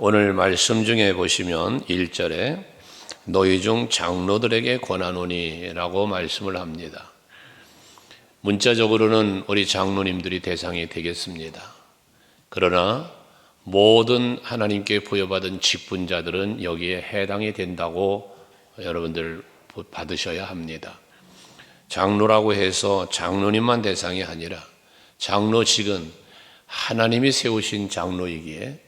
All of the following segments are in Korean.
오늘 말씀 중에 보시면 1절에 너희 중 장로들에게 권하노니 라고 말씀을 합니다. 문자적으로는 우리 장로님들이 대상이 되겠습니다. 그러나 모든 하나님께 부여받은 직분자들은 여기에 해당이 된다고 여러분들 받으셔야 합니다. 장로라고 해서 장로님만 대상이 아니라 장로직은 하나님이 세우신 장로이기에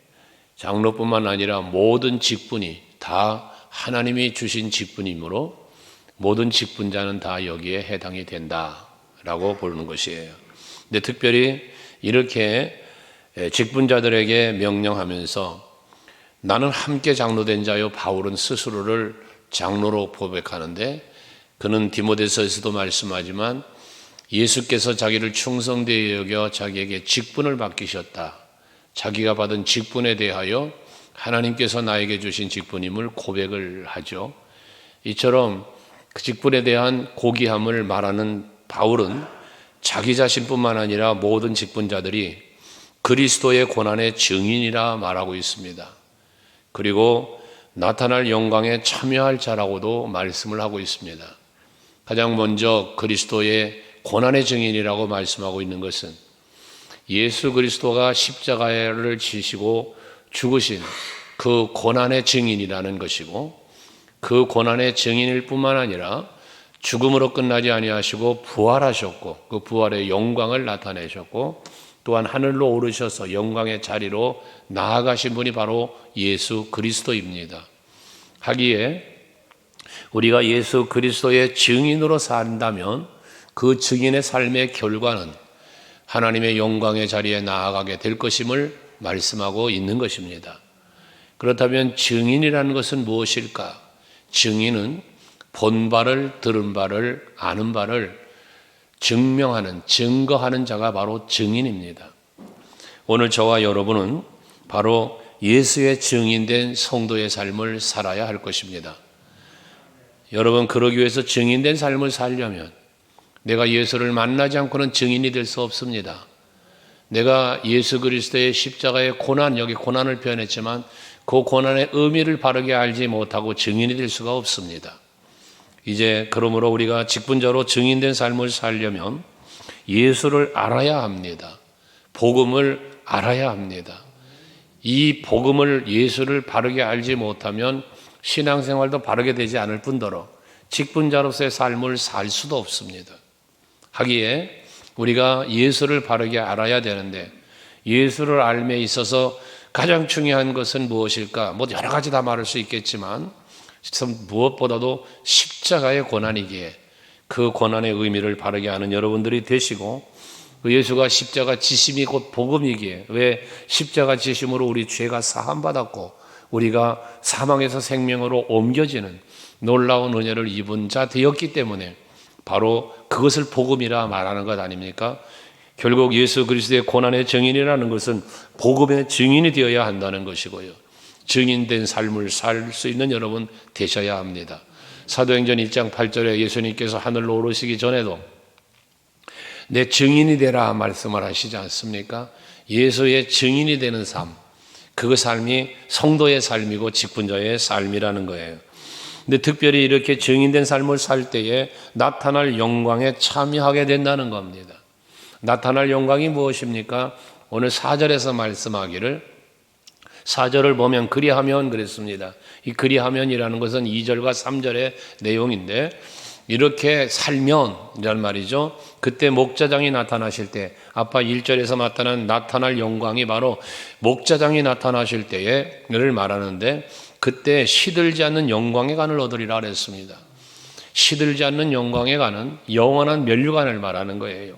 장로뿐만 아니라 모든 직분이 다 하나님이 주신 직분이므로 모든 직분자는 다 여기에 해당이 된다라고 보는 것이에요. 근데 특별히 이렇게 직분자들에게 명령하면서 나는 함께 장로된 자요, 바울은 스스로를 장로로 고백하는데 그는 디모데서에서도 말씀하지만 예수께서 자기를 충성되이 여겨 자기에게 직분을 맡기셨다. 자기가 받은 직분에 대하여 하나님께서 나에게 주신 직분임을 고백을 하죠. 이처럼 그 직분에 대한 고귀함을 말하는 바울은 자기 자신뿐만 아니라 모든 직분자들이 그리스도의 고난의 증인이라 말하고 있습니다. 그리고 나타날 영광에 참여할 자라고도 말씀을 하고 있습니다. 가장 먼저 그리스도의 고난의 증인이라고 말씀하고 있는 것은 예수 그리스도가 십자가를 지시고 죽으신 그 고난의 증인이라는 것이고, 그 고난의 증인일 뿐만 아니라 죽음으로 끝나지 아니하시고 부활하셨고 그 부활의 영광을 나타내셨고 또한 하늘로 오르셔서 영광의 자리로 나아가신 분이 바로 예수 그리스도입니다. 하기에 우리가 예수 그리스도의 증인으로 산다면 그 증인의 삶의 결과는 하나님의 영광의 자리에 나아가게 될 것임을 말씀하고 있는 것입니다. 그렇다면 증인이라는 것은 무엇일까? 증인은 본 바를, 들은 바를, 아는 바를 증명하는, 증거하는 자가 바로 증인입니다. 오늘 저와 여러분은 바로 예수의 증인된 성도의 삶을 살아야 할 것입니다. 여러분, 그러기 위해서 증인된 삶을 살려면 내가 예수를 만나지 않고는 증인이 될 수 없습니다. 내가 예수 그리스도의 십자가의 고난, 여기 고난을 표현했지만 그 고난의 의미를 바르게 알지 못하고 증인이 될 수가 없습니다. 이제 그러므로 우리가 직분자로 증인된 삶을 살려면 예수를 알아야 합니다. 복음을 알아야 합니다. 이 복음을, 예수를 바르게 알지 못하면 신앙생활도 바르게 되지 않을 뿐더러 직분자로서의 삶을 살 수도 없습니다. 하기에 우리가 예수를 바르게 알아야 되는데, 예수를 알매 있어서 가장 중요한 것은 무엇일까? 여러 가지 다 말할 수 있겠지만 무엇보다도 십자가의 고난이기에 그 고난의 의미를 바르게 아는 여러분들이 되시고, 그 예수가 십자가 지심이 곧 복음이기에, 왜 십자가 지심으로 우리 죄가 사함받았고 우리가 사망에서 생명으로 옮겨지는 놀라운 은혜를 입은 자 되었기 때문에 바로 그것을 복음이라 말하는 것 아닙니까? 결국 예수 그리스도의 고난의 증인이라는 것은 복음의 증인이 되어야 한다는 것이고요. 증인된 삶을 살 수 있는 여러분 되셔야 합니다. 사도행전 1장 8절에 예수님께서 하늘로 오르시기 전에도 내 증인이 되라 말씀을 하시지 않습니까? 예수의 증인이 되는 삶, 그 삶이 성도의 삶이고 직분자의 삶이라는 거예요. 근데 특별히 이렇게 증인된 삶을 살 때에 나타날 영광에 참여하게 된다는 겁니다. 나타날 영광이 무엇입니까? 오늘 4절에서 말씀하기를, 4절을 보면 그리하면 그랬습니다. 이 그리하면이라는 것은 2절과 3절의 내용인데, 이렇게 살면 이란 말이죠. 그때 목자장이 나타나실 때, 아까 1절에서 나타날 영광이 바로 목자장이 나타나실 때를 말하는데, 그때 시들지 않는 영광의 간을 얻으리라 그랬습니다. 시들지 않는 영광의 간은 영원한 면류관을 말하는 거예요.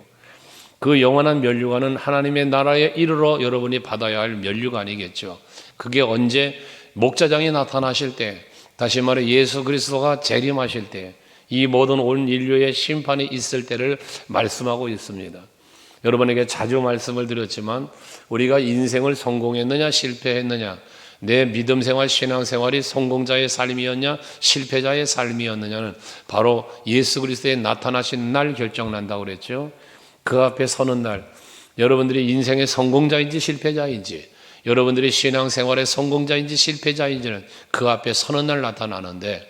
그 영원한 면류관은 하나님의 나라에 이르러 여러분이 받아야 할 면류관이겠죠. 그게 언제? 목자장이 나타나실 때, 다시 말해 예수 그리스도가 재림하실 때, 이 모든 온 인류의 심판이 있을 때를 말씀하고 있습니다. 여러분에게 자주 말씀을 드렸지만 우리가 인생을 성공했느냐 실패했느냐, 내 믿음 생활, 신앙 생활이 성공자의 삶이었냐 실패자의 삶이었느냐는 바로 예수 그리스도의 나타나신 날 결정난다고 그랬죠. 그 앞에 서는 날 여러분들이 인생의 성공자인지 실패자인지, 여러분들이 신앙생활의 성공자인지 실패자인지는 그 앞에 서는 날 나타나는데,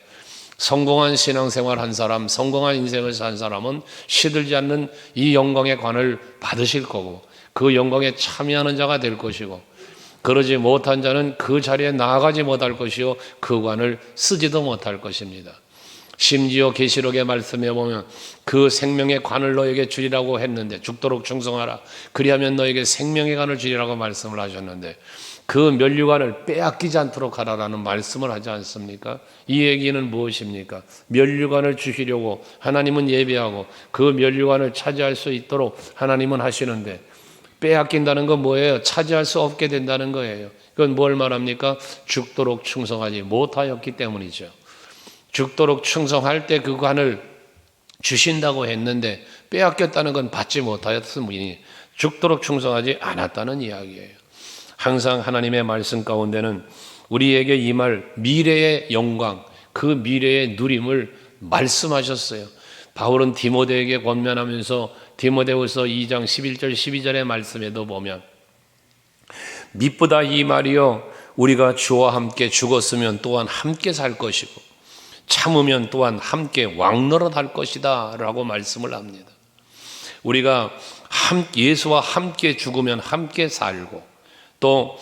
성공한 신앙생활 한 사람, 성공한 인생을 산 사람은 시들지 않는 이 영광의 관을 받으실 거고, 그 영광에 참여하는 자가 될 것이고, 그러지 못한 자는 그 자리에 나아가지 못할 것이요 그 관을 쓰지도 못할 것입니다. 심지어 계시록의 말씀에 보면 그 생명의 관을 너에게 주리라고 했는데, 죽도록 충성하라, 그리하면 너에게 생명의 관을 주리라고 말씀을 하셨는데, 그 면류관을 빼앗기지 않도록 하라라는 말씀을 하지 않습니까? 이 얘기는 무엇입니까? 면류관을 주시려고 하나님은 예배하고 그 면류관을 차지할 수 있도록 하나님은 하시는데, 빼앗긴다는 건 뭐예요? 차지할 수 없게 된다는 거예요. 그건 뭘 말합니까? 죽도록 충성하지 못하였기 때문이죠. 죽도록 충성할 때 그 관을 주신다고 했는데 빼앗겼다는 건 받지 못하였으니 죽도록 충성하지 않았다는 이야기예요. 항상 하나님의 말씀 가운데는 우리에게 임할 미래의 영광, 그 미래의 누림을 말씀하셨어요. 바울은 디모데에게 권면하면서 디모데후서 2장 11절 12절의 말씀에도 보면, 믿보다 이 말이요 우리가 주와 함께 죽었으면 또한 함께 살 것이고 참으면 또한 함께 왕노릇할 것이다 라고 말씀을 합니다. 우리가 예수와 함께 죽으면 함께 살고, 또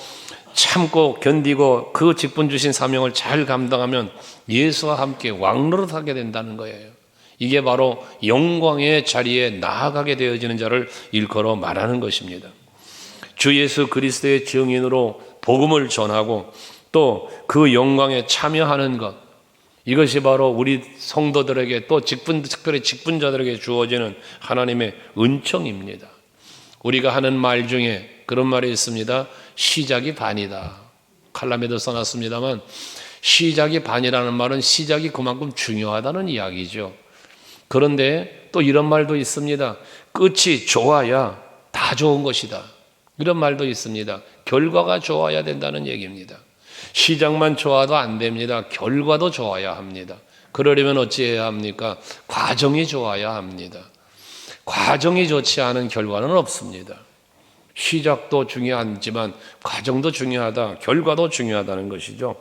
참고 견디고 그 직분 주신 사명을 잘 감당하면 예수와 함께 왕노릇하게 된다는 거예요. 이게 바로 영광의 자리에 나아가게 되어지는 자를 일컬어 말하는 것입니다. 주 예수 그리스도의 증인으로 복음을 전하고 또 그 영광에 참여하는 것, 이것이 바로 우리 성도들에게 또 특별히 직분자들에게 주어지는 하나님의 은총입니다. 우리가 하는 말 중에 그런 말이 있습니다. 시작이 반이다. 칼럼에도 써놨습니다만, 시작이 반이라는 말은 시작이 그만큼 중요하다는 이야기죠. 그런데 또 이런 말도 있습니다. 끝이 좋아야 다 좋은 것이다. 이런 말도 있습니다. 결과가 좋아야 된다는 얘기입니다. 시작만 좋아도 안 됩니다. 결과도 좋아야 합니다. 그러려면 어찌해야 합니까? 과정이 좋아야 합니다. 과정이 좋지 않은 결과는 없습니다. 시작도 중요하지만 과정도 중요하다, 결과도 중요하다는 것이죠.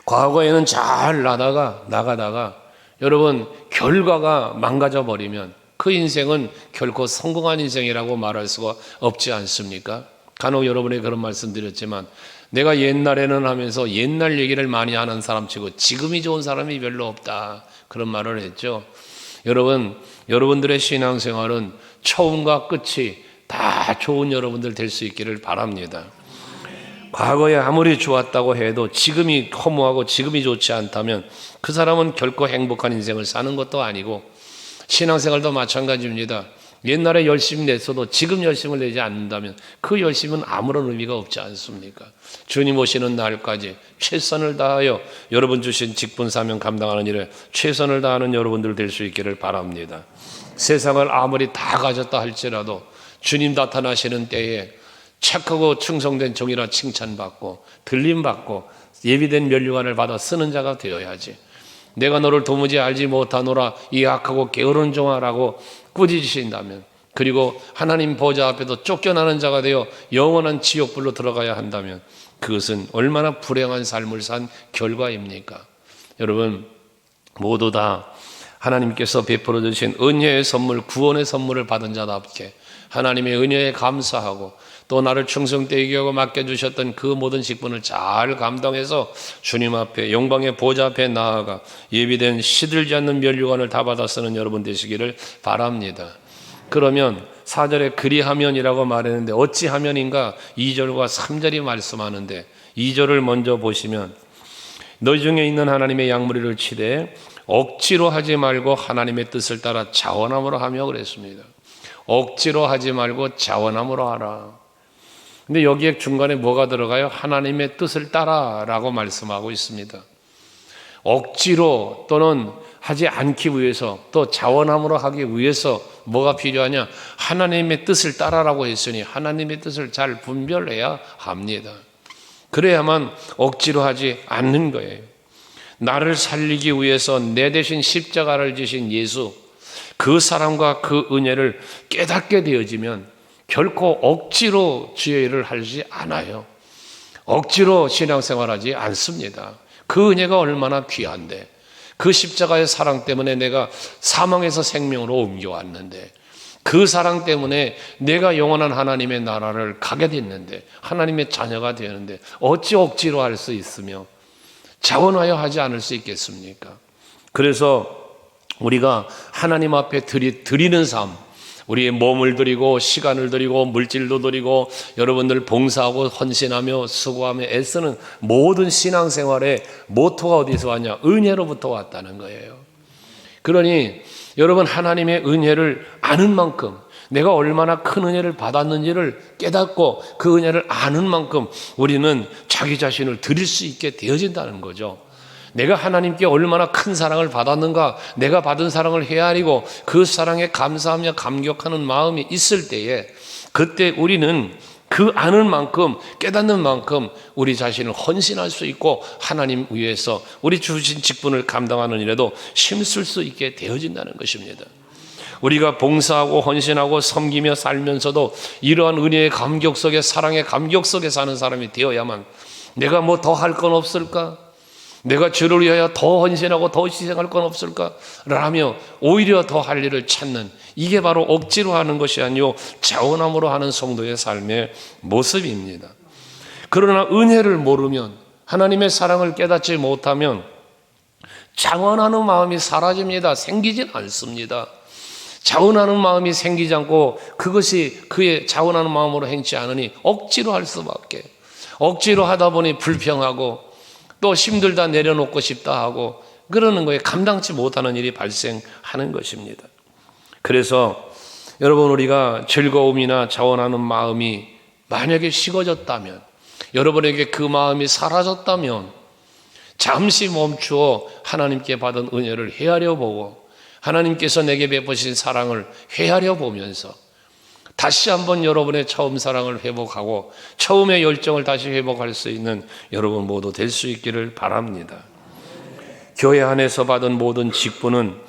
과거에는 잘 나가다가 여러분 결과가 망가져 버리면 그 인생은 결코 성공한 인생이라고 말할 수가 없지 않습니까? 간혹 여러분에게 그런 말씀 드렸지만, 내가 옛날에는 하면서 옛날 얘기를 많이 하는 사람치고 지금이 좋은 사람이 별로 없다, 그런 말을 했죠. 여러분들의 신앙생활은 처음과 끝이 다 좋은 여러분들 될 수 있기를 바랍니다. 과거에 아무리 좋았다고 해도 지금이 허무하고 지금이 좋지 않다면 그 사람은 결코 행복한 인생을 사는 것도 아니고, 신앙생활도 마찬가지입니다. 옛날에 열심히 냈어도 지금 열심을 내지 않는다면 그 열심은 아무런 의미가 없지 않습니까? 주님 오시는 날까지 최선을 다하여 여러분 주신 직분 사명 감당하는 일에 최선을 다하는 여러분들 될 수 있기를 바랍니다. 세상을 아무리 다 가졌다 할지라도 주님 나타나시는 때에 착하고 충성된 종이라 칭찬받고 들림받고 예비된 면류관을 받아 쓰는 자가 되어야지. 내가 너를 도무지 알지 못하노라 이 악하고 게으른 종아라고 꾸짖으신다면, 그리고 하나님 보좌 앞에도 쫓겨나는 자가 되어 영원한 지옥불로 들어가야 한다면 그것은 얼마나 불행한 삶을 산 결과입니까? 여러분 모두 다 하나님께서 베풀어 주신 은혜의 선물, 구원의 선물을 받은 자답게 하나님의 은혜에 감사하고 또 나를 충성되게 하고 맡겨주셨던 그 모든 직분을 잘 감당해서 주님 앞에 영광의 보좌 앞에 나아가 예비된 시들지 않는 면류관을 다 받아 쓰는 여러분 되시기를 바랍니다. 그러면 4절에 그리하면이라고 말했는데 어찌하면인가 2절과 3절이 말씀하는데, 2절을 먼저 보시면 너희 중에 있는 하나님의 양무리를 치되 억지로 하지 말고 하나님의 뜻을 따라 자원함으로 하며 그랬습니다. 억지로 하지 말고 자원함으로 하라. 근데 여기에 중간에 뭐가 들어가요? 하나님의 뜻을 따라라고 말씀하고 있습니다. 억지로 또는 하지 않기 위해서, 또 자원함으로 하기 위해서 뭐가 필요하냐? 하나님의 뜻을 따라라고 했으니 하나님의 뜻을 잘 분별해야 합니다. 그래야만 억지로 하지 않는 거예요. 나를 살리기 위해서 내 대신 십자가를 지신 예수, 그 사랑과 그 은혜를 깨닫게 되어지면 결코 억지로 주의 일을 하지 않아요. 억지로 신앙생활하지 않습니다. 그 은혜가 얼마나 귀한데, 그 십자가의 사랑 때문에 내가 사망에서 생명으로 옮겨왔는데, 그 사랑 때문에 내가 영원한 하나님의 나라를 가게 됐는데, 하나님의 자녀가 되는데 어찌 억지로 할 수 있으며 자원하여 하지 않을 수 있겠습니까? 그래서 우리가 하나님 앞에 드리는 삶, 우리의 몸을 드리고 시간을 드리고 물질도 드리고 여러분들 봉사하고 헌신하며 수고하며 애쓰는 모든 신앙생활의 모토가 어디서 왔냐? 은혜로부터 왔다는 거예요. 그러니 여러분, 하나님의 은혜를 아는 만큼, 내가 얼마나 큰 은혜를 받았는지를 깨닫고 그 은혜를 아는 만큼 우리는 자기 자신을 드릴 수 있게 되어진다는 거죠. 내가 하나님께 얼마나 큰 사랑을 받았는가, 내가 받은 사랑을 헤아리고 그 사랑에 감사하며 감격하는 마음이 있을 때에, 그때 우리는 그 아는 만큼, 깨닫는 만큼 우리 자신을 헌신할 수 있고 하나님 위해서 우리 주신 직분을 감당하는 일에도 힘쓸 수 있게 되어진다는 것입니다. 우리가 봉사하고 헌신하고 섬기며 살면서도 이러한 은혜의 감격 속에, 사랑의 감격 속에 사는 사람이 되어야만, 내가 뭐 더 할 건 없을까? 내가 주를 위하여 더 헌신하고 더 희생할 건 없을까? 라며 오히려 더 할 일을 찾는, 이게 바로 억지로 하는 것이 아니요 자원함으로 하는 성도의 삶의 모습입니다. 그러나 은혜를 모르면, 하나님의 사랑을 깨닫지 못하면 자원하는 마음이 사라집니다. 생기진 않습니다. 자원하는 마음이 생기지 않고 그것이 그의 자원하는 마음으로 행치 않으니 억지로 할 수밖에, 억지로 하다 보니 불평하고 또 힘들다 내려놓고 싶다 하고 그러는 거에 감당치 못하는 일이 발생하는 것입니다. 그래서 여러분, 우리가 즐거움이나 자원하는 마음이 만약에 식어졌다면, 여러분에게 그 마음이 사라졌다면 잠시 멈추어 하나님께 받은 은혜를 헤아려 보고 하나님께서 내게 베푸신 사랑을 헤아려 보면서 다시 한번 여러분의 처음 사랑을 회복하고 처음의 열정을 다시 회복할 수 있는 여러분 모두 될 수 있기를 바랍니다. 교회 안에서 받은 모든 직분은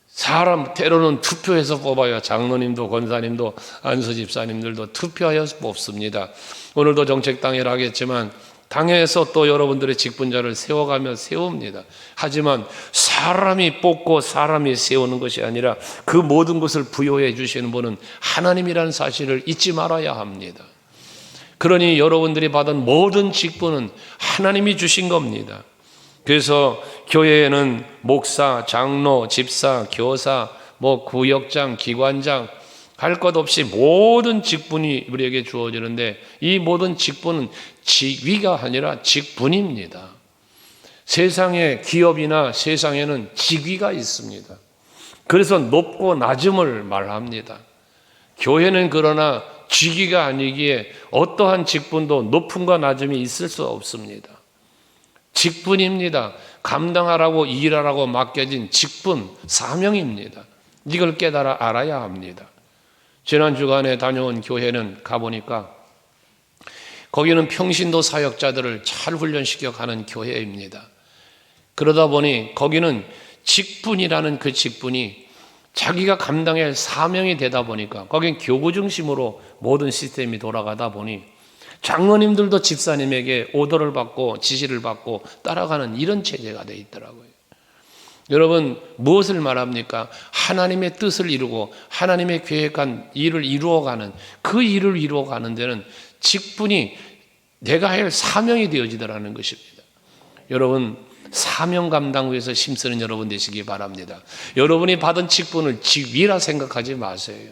사람 때로는 투표해서 뽑아요. 장로님도 권사님도 안수 집사님들도 투표하여 뽑습니다. 오늘도 정책당회를 하겠지만 당회에서 또 여러분들의 직분자를 세워가며 세웁니다. 하지만 사람이 뽑고 사람이 세우는 것이 아니라 그 모든 것을 부여해 주시는 분은 하나님이라는 사실을 잊지 말아야 합니다. 그러니 여러분들이 받은 모든 직분은 하나님이 주신 겁니다. 그래서 교회에는 목사, 장로, 집사, 교사, 구역장, 기관장 할 것 없이 모든 직분이 우리에게 주어지는데, 이 모든 직분은 직위가 아니라 직분입니다. 세상의 기업이나 세상에는 직위가 있습니다. 그래서 높고 낮음을 말합니다. 교회는 그러나 직위가 아니기에 어떠한 직분도 높음과 낮음이 있을 수 없습니다. 직분입니다. 감당하라고 일하라고 맡겨진 직분, 사명입니다. 이걸 깨달아 알아야 합니다. 지난 주간에 다녀온 교회는 가보니까 거기는 평신도 사역자들을 잘 훈련시켜 가는 교회입니다. 그러다 보니 거기는 직분이라는 그 직분이 자기가 감당해야 할 사명이 되다 보니까 거긴 교구 중심으로 모든 시스템이 돌아가다 보니 장로님들도 집사님에게 오더를 받고 지시를 받고 따라가는 이런 체제가 되어 있더라고요. 여러분, 무엇을 말합니까? 하나님의 뜻을 이루고 하나님의 계획한 일을 이루어가는, 그 일을 이루어가는 데는 직분이 내가 할 사명이 되어지더라는 것입니다. 여러분, 사명 감당 위해서 힘쓰는 여러분 되시기 바랍니다. 여러분이 받은 직분을 직위라 생각하지 마세요.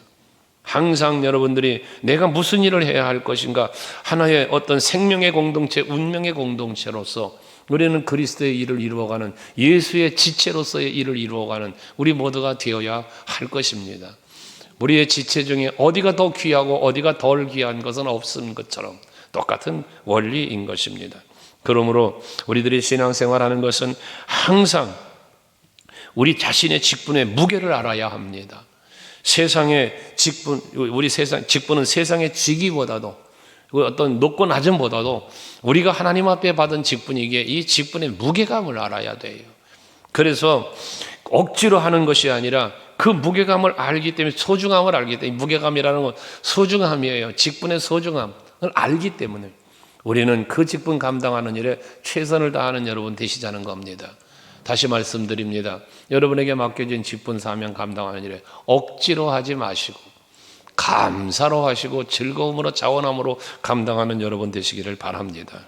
항상 여러분들이 내가 무슨 일을 해야 할 것인가, 하나의 어떤 생명의 공동체, 운명의 공동체로서 우리는 그리스도의 일을 이루어가는, 예수의 지체로서의 일을 이루어가는 우리 모두가 되어야 할 것입니다. 우리의 지체 중에 어디가 더 귀하고 어디가 덜 귀한 것은 없는 것처럼 똑같은 원리인 것입니다. 그러므로 우리들이 신앙생활하는 것은 항상 우리 자신의 직분의 무게를 알아야 합니다. 세상의 직분, 직분은 세상의 직위보다도, 어떤 높고 낮음보다도 우리가 하나님 앞에 받은 직분이기에 이 직분의 무게감을 알아야 돼요. 그래서 억지로 하는 것이 아니라 그 무게감을 알기 때문에, 소중함을 알기 때문에, 무게감이라는 건 소중함이에요. 직분의 소중함을 알기 때문에 우리는 그 직분 감당하는 일에 최선을 다하는 여러분 되시자는 겁니다. 다시 말씀드립니다. 여러분에게 맡겨진 직분 사명 감당하는 일에 억지로 하지 마시고 감사로 하시고 즐거움으로 자원함으로 감당하는 여러분 되시기를 바랍니다.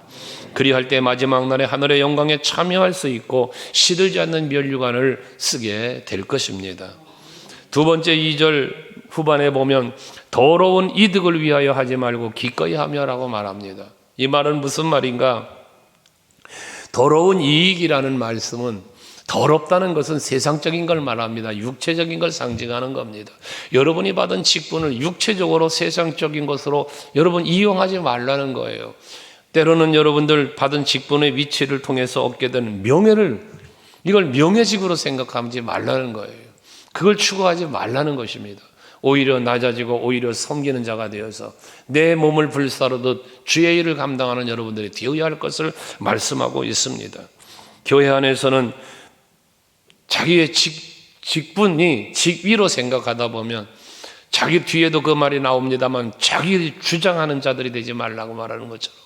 그리할 때 마지막 날에 하늘의 영광에 참여할 수 있고 시들지 않는 면류관을 쓰게 될 것입니다. 두 번째 2절 후반에 보면 더러운 이득을 위하여 하지 말고 기꺼이 하며라고 말합니다. 이 말은 무슨 말인가? 더러운 이익이라는 말씀은, 더럽다는 것은 세상적인 걸 말합니다. 육체적인 걸 상징하는 겁니다. 여러분이 받은 직분을 육체적으로 세상적인 것으로 여러분 이용하지 말라는 거예요. 때로는 여러분들 받은 직분의 위치를 통해서 얻게 되는 명예를, 이걸 명예직으로 생각하지 말라는 거예요. 그걸 추구하지 말라는 것입니다. 오히려 낮아지고 오히려 섬기는 자가 되어서 내 몸을 불사르듯 주의 일을 감당하는 여러분들이 되어야 할 것을 말씀하고 있습니다. 교회 안에서는 자기의 직분이 직위로 생각하다 보면 자기 뒤에도 그 말이 나옵니다만 자기 주장하는 자들이 되지 말라고 말하는 것처럼,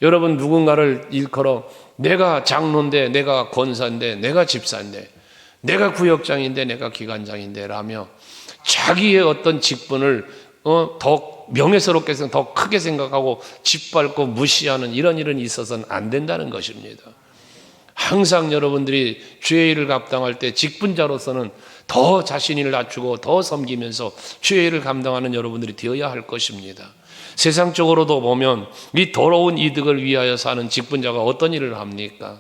여러분 누군가를 일컬어 내가 장로인데, 내가 권사인데, 내가 집사인데, 내가 구역장인데, 내가 기관장인데 라며 자기의 어떤 직분을 더 명예스럽게 더 크게 생각하고 짓밟고 무시하는 이런 일은 있어서는 안 된다는 것입니다. 항상 여러분들이 주의 일을 감당할 때 직분자로서는 더 자신을 낮추고 더 섬기면서 주의 일을 감당하는 여러분들이 되어야 할 것입니다. 세상적으로도 보면 이 더러운 이득을 위하여 사는 직분자가 어떤 일을 합니까?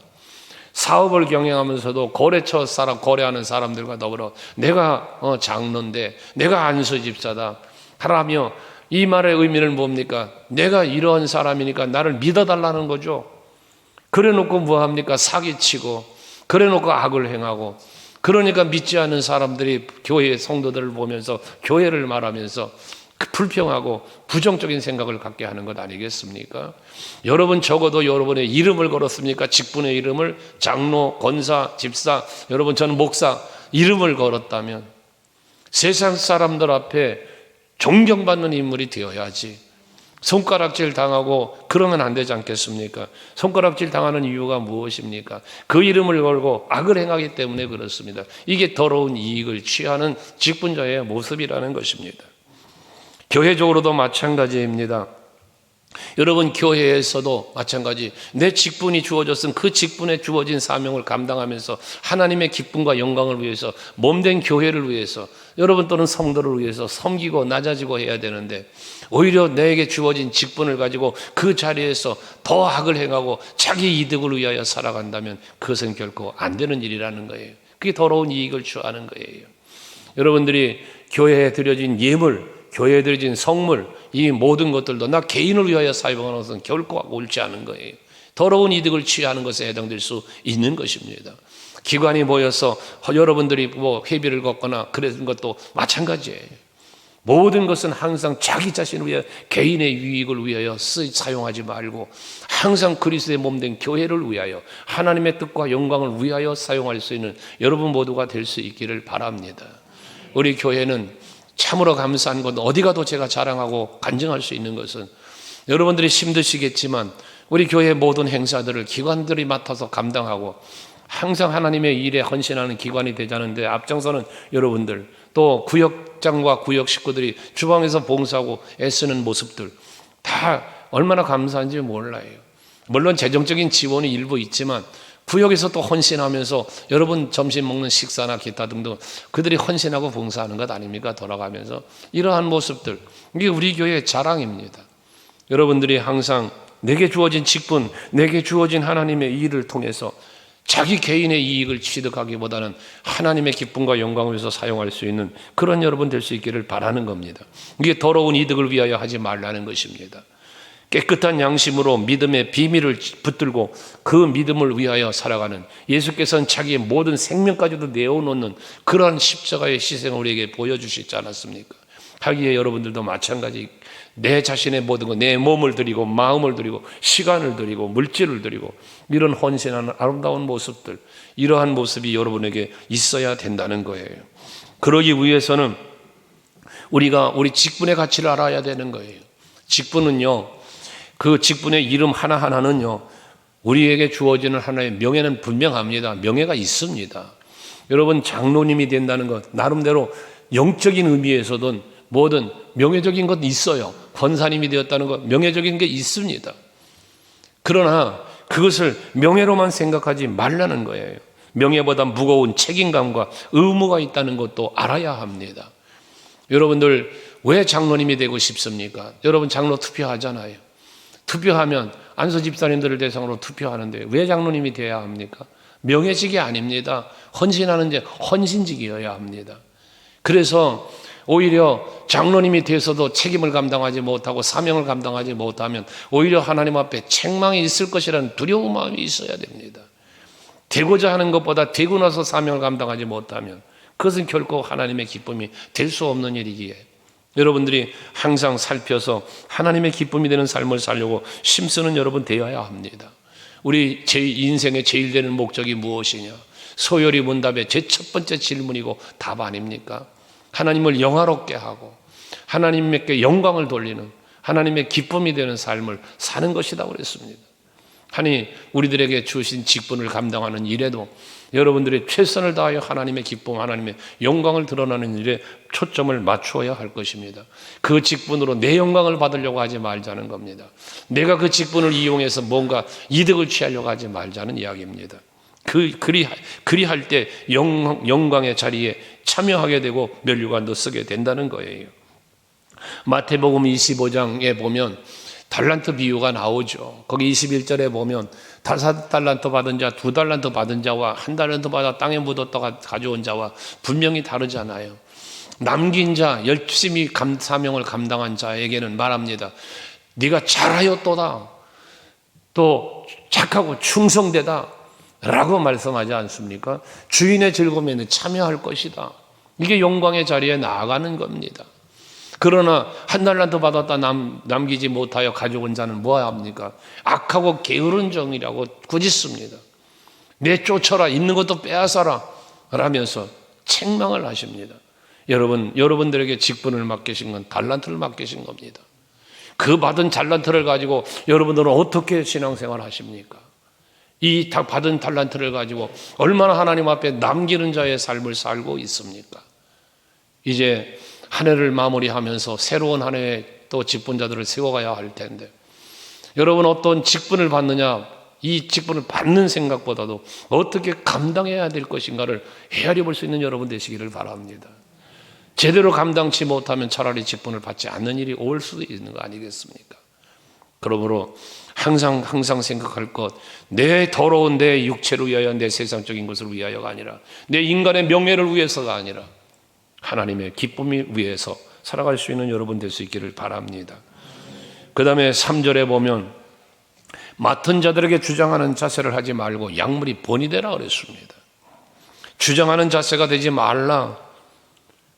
사업을 경영하면서도 거래처 사람, 거래하는 사람들과 더불어 내가 장로인데, 내가 안수 집사다 하라며, 이 말의 의미는 뭡니까? 내가 이러한 사람이니까 나를 믿어달라는 거죠. 그래 놓고 뭐합니까? 사기치고, 그래 놓고 악을 행하고, 그러니까 믿지 않는 사람들이 교회의 성도들을 보면서 교회를 말하면서 불평하고 부정적인 생각을 갖게 하는 것 아니겠습니까? 여러분 적어도 여러분의 이름을 걸었습니까? 직분의 이름을, 장로, 권사, 집사, 여러분 저는 목사 이름을 걸었다면 세상 사람들 앞에 존경받는 인물이 되어야지. 손가락질 당하고 그러면 안 되지 않겠습니까? 손가락질 당하는 이유가 무엇입니까? 그 이름을 걸고 악을 행하기 때문에 그렇습니다. 이게 더러운 이익을 취하는 직분자의 모습이라는 것입니다. 교회적으로도 마찬가지입니다. 여러분 교회에서도 마찬가지, 내 직분이 주어졌으면 그 직분에 주어진 사명을 감당하면서 하나님의 기쁨과 영광을 위해서, 몸된 교회를 위해서, 여러분 또는 성도를 위해서 섬기고 낮아지고 해야 되는데, 오히려 내게 주어진 직분을 가지고 그 자리에서 더 악을 행하고 자기 이득을 위하여 살아간다면 그것은 결코 안 되는 일이라는 거예요. 그게 더러운 이익을 취하는 거예요. 여러분들이 교회에 드려진 예물, 교회에 드려진 성물, 이 모든 것들도 나 개인을 위하여 사용하는 것은 결코 옳지 않은 거예요. 더러운 이득을 취하는 것에 해당될 수 있는 것입니다. 기관이 모여서 여러분들이 뭐 회비를 걷거나 그런 것도 마찬가지예요. 모든 것은 항상 자기 자신을 위해, 개인의 유익을 위하여 사용하지 말고 항상 그리스도의 몸된 교회를 위하여, 하나님의 뜻과 영광을 위하여 사용할 수 있는 여러분 모두가 될 수 있기를 바랍니다. 우리 교회는 참으로 감사한 건, 어디 가도 제가 자랑하고 간증할 수 있는 것은, 여러분들이 힘드시겠지만 우리 교회의 모든 행사들을 기관들이 맡아서 감당하고 항상 하나님의 일에 헌신하는 기관이 되자는데 앞장서는 여러분들, 또 구역장과 구역 식구들이 주방에서 봉사하고 애쓰는 모습들 다 얼마나 감사한지 몰라요. 물론 재정적인 지원이 일부 있지만 구역에서 또 헌신하면서 여러분 점심 먹는 식사나 기타 등등 그들이 헌신하고 봉사하는 것 아닙니까? 돌아가면서 이러한 모습들, 이게 우리 교회의 자랑입니다. 여러분들이 항상 내게 주어진 직분, 내게 주어진 하나님의 일을 통해서 자기 개인의 이익을 취득하기보다는 하나님의 기쁨과 영광을 위해서 사용할 수 있는 그런 여러분 될 수 있기를 바라는 겁니다. 이게 더러운 이득을 위하여 하지 말라는 것입니다. 깨끗한 양심으로 믿음의 비밀을 붙들고 그 믿음을 위하여 살아가는, 예수께서는 자기의 모든 생명까지도 내어놓는 그러한 십자가의 희생을 우리에게 보여주시지 않았습니까? 하기에 여러분들도 마찬가지 내 자신의 모든 것, 내 몸을 드리고 마음을 드리고 시간을 드리고 물질을 드리고 이런 헌신하는 아름다운 모습들, 이러한 모습이 여러분에게 있어야 된다는 거예요. 그러기 위해서는 우리가 우리 직분의 가치를 알아야 되는 거예요. 직분은요, 그 직분의 이름 하나하나는요, 우리에게 주어지는 하나의 명예는 분명합니다. 명예가 있습니다. 여러분, 장로님이 된다는 것, 나름대로 영적인 의미에서든 뭐든 명예적인 것 있어요. 권사님이 되었다는 것, 명예적인 게 있습니다. 그러나 그것을 명예로만 생각하지 말라는 거예요. 명예보다 무거운 책임감과 의무가 있다는 것도 알아야 합니다. 여러분들 왜 장로님이 되고 싶습니까? 여러분 장로 투표하잖아요. 투표하면 안수 집사님들을 대상으로 투표하는데 왜 장로님이 돼야 합니까? 명예직이 아닙니다. 헌신하는 데 헌신직이어야 합니다. 그래서 오히려 장로님이 돼서도 책임을 감당하지 못하고 사명을 감당하지 못하면 오히려 하나님 앞에 책망이 있을 것이라는 두려운 마음이 있어야 됩니다. 되고자 하는 것보다 되고 나서 사명을 감당하지 못하면 그것은 결코 하나님의 기쁨이 될 수 없는 일이기에 여러분들이 항상 살펴서 하나님의 기쁨이 되는 삶을 살려고 힘쓰는 여러분 되어야 합니다. 우리 제 인생의 제일 되는 목적이 무엇이냐? 소요리 문답의 제 첫 번째 질문이고 답 아닙니까? 하나님을 영화롭게 하고 하나님께 영광을 돌리는 하나님의 기쁨이 되는 삶을 사는 것이다 그랬습니다. 하니 우리들에게 주신 직분을 감당하는 일에도 여러분들이 최선을 다하여 하나님의 기쁨, 하나님의 영광을 드러나는 일에 초점을 맞추어야 할 것입니다. 그 직분으로 내 영광을 받으려고 하지 말자는 겁니다. 내가 그 직분을 이용해서 뭔가 이득을 취하려고 하지 말자는 이야기입니다. 그리할 때 영광의 자리에 참여하게 되고 면류관도 쓰게 된다는 거예요. 마태복음 25장에 보면 달란트 비유가 나오죠. 거기 21절에 보면 5달란트 받은 자, 2달란트 받은 자와 1달란트 받아 땅에 묻었다가 가져온 자와 분명히 다르잖아요. 남긴 자, 열심히 사명을 감당한 자에게는 말합니다. 네가 잘하였도다, 또 착하고 충성되다 라고 말씀하지 않습니까? 주인의 즐거움에 참여할 것이다. 이게 영광의 자리에 나아가는 겁니다. 그러나 1달란트 받았다 남기지 못하여 가져온 자는 뭐합니까? 악하고 게으른 종이라고 꾸짖습니다. 내쫓아라, 있는 것도 빼앗아라 라면서 책망을 하십니다. 여러분들에게 직분을 맡기신 건 달란트를 맡기신 겁니다. 그 받은 달란트를 가지고 여러분들은 어떻게 신앙생활 하십니까? 이 받은 달란트를 가지고 얼마나 하나님 앞에 남기는 자의 삶을 살고 있습니까? 이제 한 해를 마무리하면서 새로운 한 해에 또 직분자들을 세워가야 할 텐데 여러분 어떤 직분을 받느냐, 이 직분을 받는 생각보다도 어떻게 감당해야 될 것인가를 헤아려 볼 수 있는 여러분 되시기를 바랍니다. 제대로 감당치 못하면 차라리 직분을 받지 않는 일이 올 수도 있는 거 아니겠습니까? 그러므로 항상 생각할 것, 내 더러운 내 육체를 위하여, 내 세상적인 것을 위하여가 아니라 내 인간의 명예를 위해서가 아니라 하나님의 기쁨이 위해서 살아갈 수 있는 여러분 될 수 있기를 바랍니다. 그 다음에 3절에 보면 맡은 자들에게 주장하는 자세를 하지 말고 약물이 본이 되라 그랬습니다. 주장하는 자세가 되지 말라,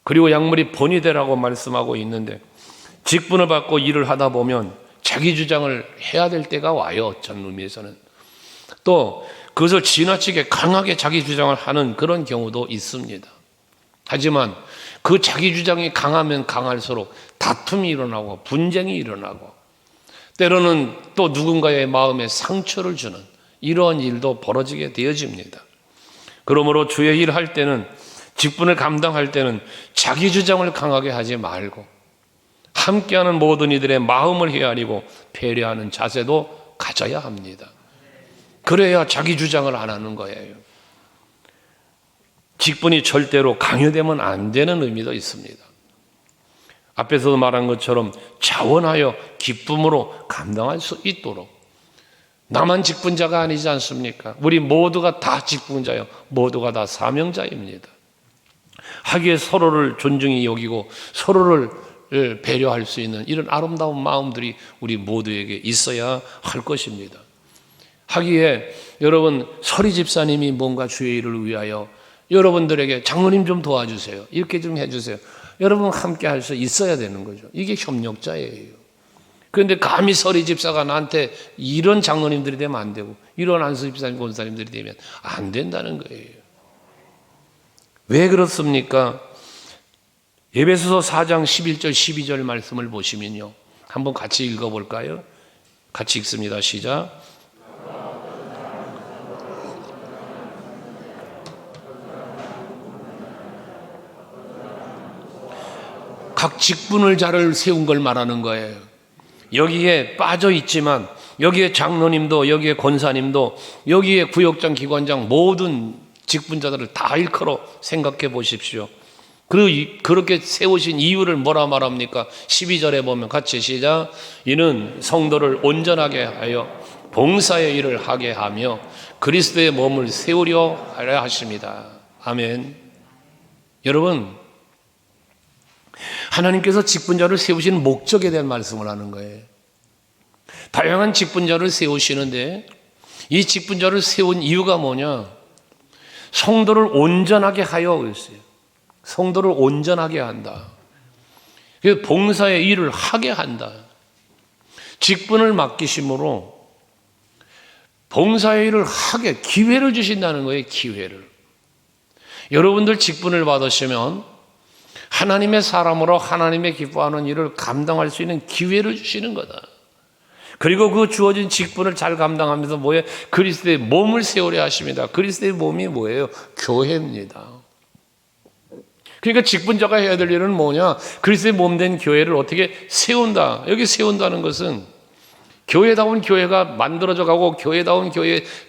그리고 약물이 본이 되라고 말씀하고 있는데 직분을 받고 일을 하다 보면 자기 주장을 해야 될 때가 와요. 어떤 의미에서는 또 그것을 지나치게 강하게 자기 주장을 하는 그런 경우도 있습니다. 하지만 그 자기 주장이 강하면 강할수록 다툼이 일어나고 분쟁이 일어나고 때로는 또 누군가의 마음에 상처를 주는 이러한 일도 벌어지게 되어집니다. 그러므로 주의 일 할 때는, 직분을 감당할 때는 자기 주장을 강하게 하지 말고 함께하는 모든 이들의 마음을 헤아리고 배려하는 자세도 가져야 합니다. 그래야 자기 주장을 안 하는 거예요. 직분이 절대로 강요되면 안 되는 의미도 있습니다. 앞에서도 말한 것처럼 자원하여 기쁨으로 감당할 수 있도록, 나만 직분자가 아니지 않습니까? 우리 모두가 다 직분자요, 모두가 다 사명자입니다. 하기에 서로를 존중히 여기고 서로를 배려할 수 있는 이런 아름다운 마음들이 우리 모두에게 있어야 할 것입니다. 하기에 여러분, 서리 집사님이 뭔가 주의 일을 위하여 여러분들에게 장로님 좀 도와주세요. 이렇게 좀 해주세요. 여러분 함께 할 수 있어야 되는 거죠. 이게 협력자예요. 그런데 감히 서리 집사가 나한테 이런 장로님들이 되면 안 되고 이런 안수 집사님, 권사님들이 되면 안 된다는 거예요. 왜 그렇습니까? 에베소서 4장 11절 12절 말씀을 보시면요. 한번 같이 읽어볼까요? 같이 읽습니다. 시작. 각 직분을 잘 세운 걸 말하는 거예요. 여기에 빠져 있지만 여기에 장로님도 여기에 권사님도 여기에 구역장 기관장 모든 직분자들을 다 일컬어 생각해 보십시오. 그렇게 세우신 이유를 뭐라 말합니까? 12절에 보면 같이 시작. 이는 성도를 온전하게 하여 봉사의 일을 하게 하며 그리스도의 몸을 세우려 하려 하십니다. 아멘. 여러분, 하나님께서 직분자를 세우시는 목적에 대한 말씀을 하는 거예요. 다양한 직분자를 세우시는데 이 직분자를 세운 이유가 뭐냐? 성도를 온전하게 하여 그랬어요. 성도를 온전하게 한다. 봉사의 일을 하게 한다. 직분을 맡기심으로 봉사의 일을 하게 기회를 주신다는 거예요. 기회를. 여러분들 직분을 받으시면 하나님의 사람으로 하나님의 기뻐하는 일을 감당할 수 있는 기회를 주시는 거다. 그리고 그 주어진 직분을 잘 감당하면서 뭐예요? 그리스도의 몸을 세우려 하십니다. 그리스도의 몸이 뭐예요? 교회입니다. 그러니까 직분자가 해야 될 일은 뭐냐? 그리스도의 몸된 교회를 어떻게 세운다. 여기 세운다는 것은 교회다운 교회가 만들어져 가고 교회다운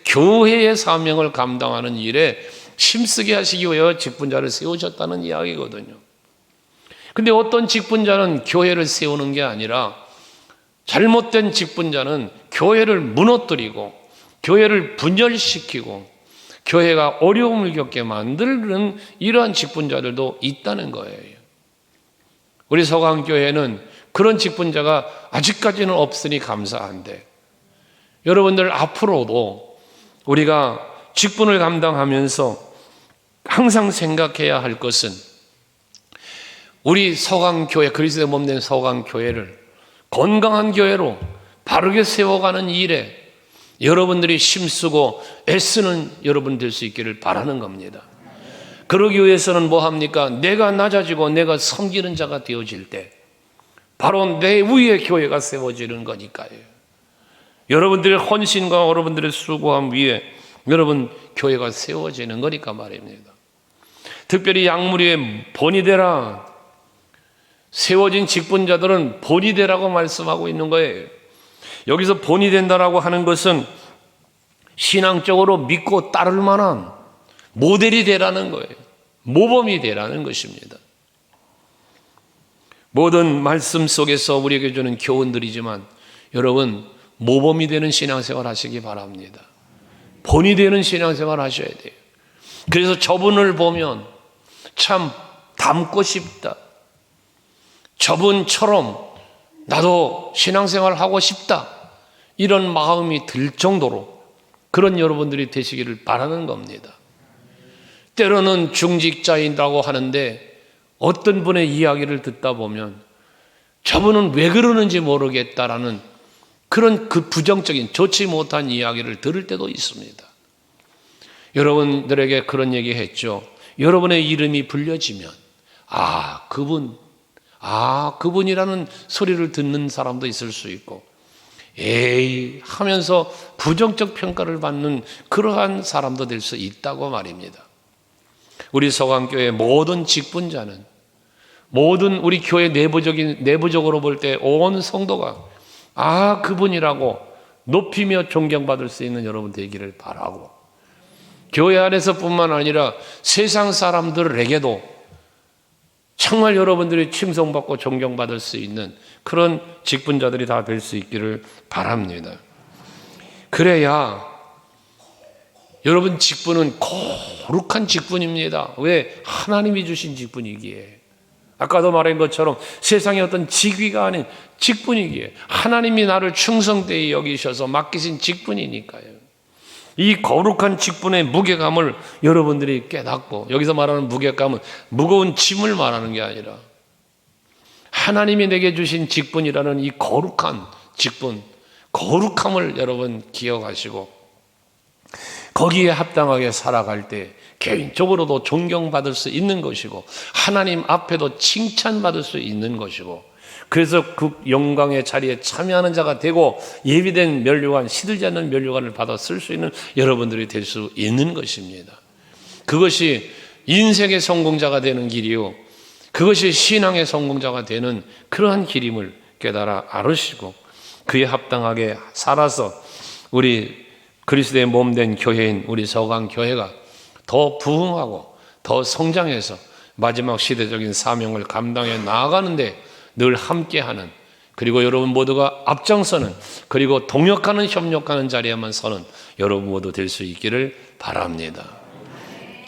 교회의 사명을 감당하는 일에 힘쓰게 하시기 위하여 직분자를 세우셨다는 이야기거든요. 근데 어떤 직분자는 교회를 세우는 게 아니라 잘못된 직분자는 교회를 무너뜨리고 교회를 분열시키고 교회가 어려움을 겪게 만드는 이러한 직분자들도 있다는 거예요. 우리 서강교회는 그런 직분자가 아직까지는 없으니 감사한데 여러분들 앞으로도 우리가 직분을 감당하면서 항상 생각해야 할 것은 우리 서강교회, 그리스도의 몸된 서강교회를 건강한 교회로 바르게 세워가는 일에 여러분들이 힘쓰고 애쓰는 여러분 될 수 있기를 바라는 겁니다. 그러기 위해서는 뭐 합니까? 내가 낮아지고 내가 섬기는 자가 되어질 때 바로 내 위에 교회가 세워지는 거니까요. 여러분들의 헌신과 여러분들의 수고함 위에 여러분 교회가 세워지는 거니까 말입니다. 특별히 양무리에 본이 되라. 세워진 직분자들은 본이 되라고 말씀하고 있는 거예요. 여기서 본이 된다라고 하는 것은 신앙적으로 믿고 따를 만한 모델이 되라는 거예요. 모범이 되라는 것입니다. 모든 말씀 속에서 우리에게 주는 교훈들이지만 여러분 모범이 되는 신앙생활 하시기 바랍니다. 본이 되는 신앙생활 하셔야 돼요. 그래서 저분을 보면 참 닮고 싶다. 저분처럼 나도 신앙생활 하고 싶다. 이런 마음이 들 정도로 그런 여러분들이 되시기를 바라는 겁니다. 때로는 중직자인다고 하는데 어떤 분의 이야기를 듣다 보면 저분은 왜 그러는지 모르겠다라는 그런 그 부정적인 좋지 못한 이야기를 들을 때도 있습니다. 여러분들에게 그런 얘기 했죠. 여러분의 이름이 불려지면 그분이라는 소리를 듣는 사람도 있을 수 있고 에이 하면서 부정적 평가를 받는 그러한 사람도 될 수 있다고 말입니다. 우리 서강교회 모든 직분자는 모든 우리 교회 내부적으로 볼 때 온 성도가 그분이라고 높이며 존경받을 수 있는 여러분 되기를 바라고 교회 안에서뿐만 아니라 세상 사람들에게도 정말 여러분들이 칭송받고 존경받을 수 있는 그런 직분자들이 다 될 수 있기를 바랍니다. 그래야 여러분 직분은 거룩한 직분입니다. 왜? 하나님이 주신 직분이기에. 아까도 말한 것처럼 세상의 어떤 직위가 아닌 직분이기에 하나님이 나를 충성되이 여기셔서 맡기신 직분이니까요. 이 거룩한 직분의 무게감을 여러분들이 깨닫고, 여기서 말하는 무게감은 무거운 짐을 말하는 게 아니라 하나님이 내게 주신 직분이라는 이 거룩한 직분, 거룩함을 여러분 기억하시고 거기에 합당하게 살아갈 때 개인적으로도 존경받을 수 있는 것이고 하나님 앞에도 칭찬받을 수 있는 것이고, 그래서 그 영광의 자리에 참여하는 자가 되고 예비된 면류관, 시들지 않는 면류관을 받아 쓸 수 있는 여러분들이 될 수 있는 것입니다. 그것이 인생의 성공자가 되는 길이요, 그것이 신앙의 성공자가 되는 그러한 길임을 깨달아 알으시고 그에 합당하게 살아서 우리 그리스도의 몸된 교회인 우리 서강교회가 더 부흥하고 더 성장해서 마지막 시대적인 사명을 감당해 나아가는데 늘 함께하는, 그리고 여러분 모두가 앞장서는, 그리고 동역하는 협력하는 자리에만 서는 여러분 모두 될 수 있기를 바랍니다.